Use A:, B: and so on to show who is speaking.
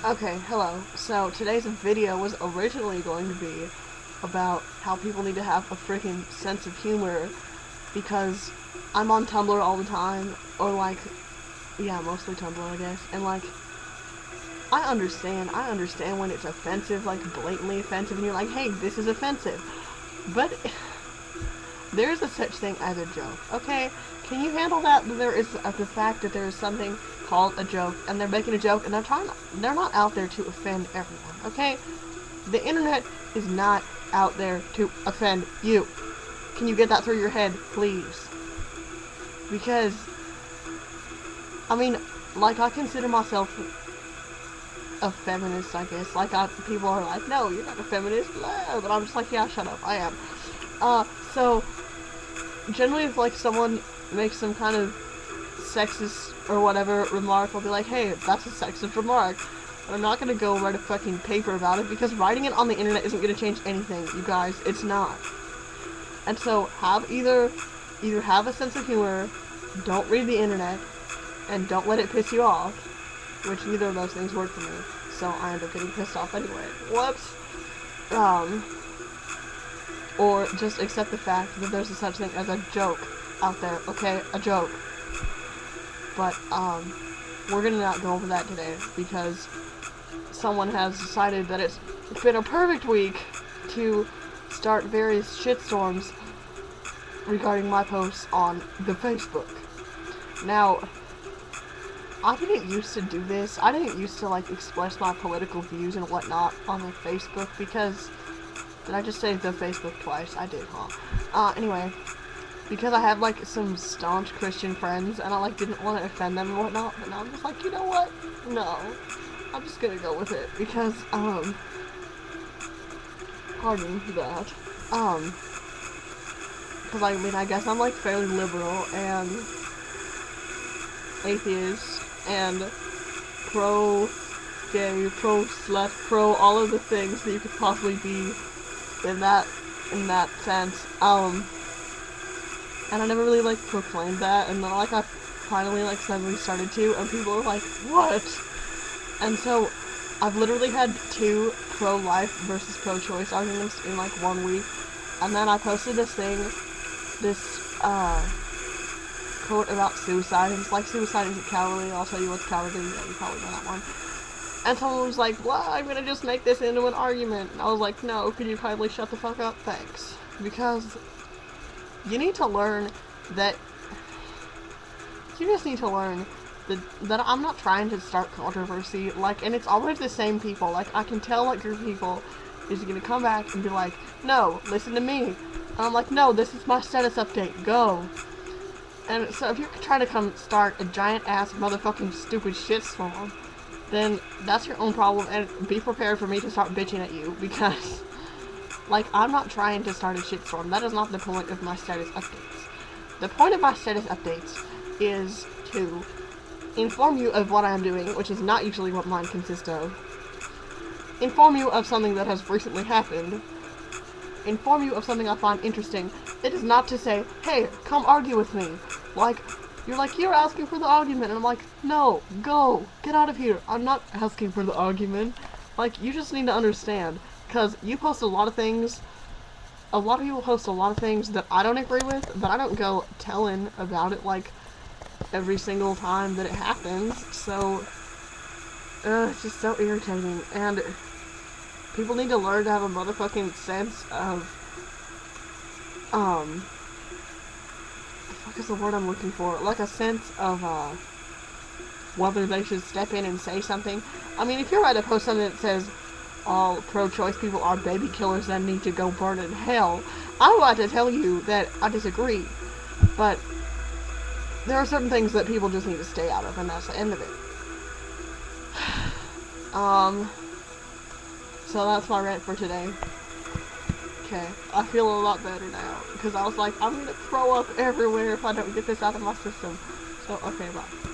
A: Okay, hello. So today's video was originally going to be about how people need to have a freaking sense of humor because I'm on Tumblr all the time, or like, yeah, mostly Tumblr, I guess, and like, I understand when it's offensive, like blatantly offensive, and you're like, hey, this is offensive. But there's a such thing as a joke, okay? Can you handle that? There is the fact that there is something called a joke, and they're making a joke, and they're not out there to offend everyone, okay? The internet is not out there to offend you. Can you get that through your head, please? Because, I mean, like, I consider myself a feminist, I guess. Like, people are like, no, you're not a feminist, blah, but I'm just like, yeah, shut up, I am. So, generally if like someone makes some kind of sexist or whatever remark, I'll be like, hey, that's a sexist remark. But I'm not gonna go write a fucking paper about it because writing it on the internet isn't gonna change anything, you guys. It's not. And so either have a sense of humor, don't read the internet, and don't let it piss you off, which neither of those things work for me. So I end up getting pissed off anyway. Whoops. Or just accept the fact that there's a such thing as a joke out there, okay? A joke. But, we're gonna not go over that today, because someone has decided that it's been a perfect week to start various shitstorms regarding my posts on the Facebook. Now, I didn't used to do this. I didn't used to, like, express my political views and whatnot on the Facebook, because... Did I just say the Facebook twice? I did, huh? Anyway, because I have, like, some staunch Christian friends, and I, like, didn't want to offend them and whatnot, but now I'm just like, you know what? No. I'm just gonna go with it, because, pardon that. Because, I mean, I guess I'm, like, fairly liberal, and atheist, and pro-gay, pro-slut, pro all of the things that you could possibly be in that sense, and I never really, like, proclaimed that, and then, like, I finally, like, suddenly started to, and people are like, what? And so, I've literally had 2 pro-life versus pro-choice arguments in, like, 1 week, and then I posted this quote about suicide, and it's like, suicide isn't cowardly, I'll tell you what's cowardly, yeah, you probably know that one. And someone was like, well, I'm gonna just make this into an argument. And I was like, no, could you kindly shut the fuck up? Thanks. Because you need to learn that... You just need to learn that I'm not trying to start controversy. Like, and it's always the same people. Like, I can tell what group of people is gonna come back and be like, no, listen to me. And I'm like, no, this is my status update. Go. And so if you're trying to come start a giant-ass motherfucking stupid shitstorm, then that's your own problem, and be prepared for me to start bitching at you, because, like, I'm not trying to start a shitstorm. That is not the point of my status updates. The point of my status updates is to inform you of what I'm doing, which is not usually what mine consists of, inform you of something that has recently happened, inform you of something I find interesting. It is not to say, hey, come argue with me. Like, you're asking for the argument, and I'm like, no, go, get out of here. I'm not asking for the argument. Like, you just need to understand, because you post a lot of things, a lot of people post a lot of things that I don't agree with, but I don't go telling about it, like, every single time that it happens, so, it's just so irritating, and people need to learn to have a motherfucking sense of, what is the word I'm looking for? Like a sense of, whether they should step in and say something. I mean, if you're right to post something that says, all pro-choice people are baby killers that need to go burn in hell, I'm about to tell you that I disagree. But, there are certain things that people just need to stay out of, and that's the end of it. So that's my rant for today. Okay, I feel a lot better now, because I was like, I'm gonna throw up everywhere if I don't get this out of my system. So, okay, bye.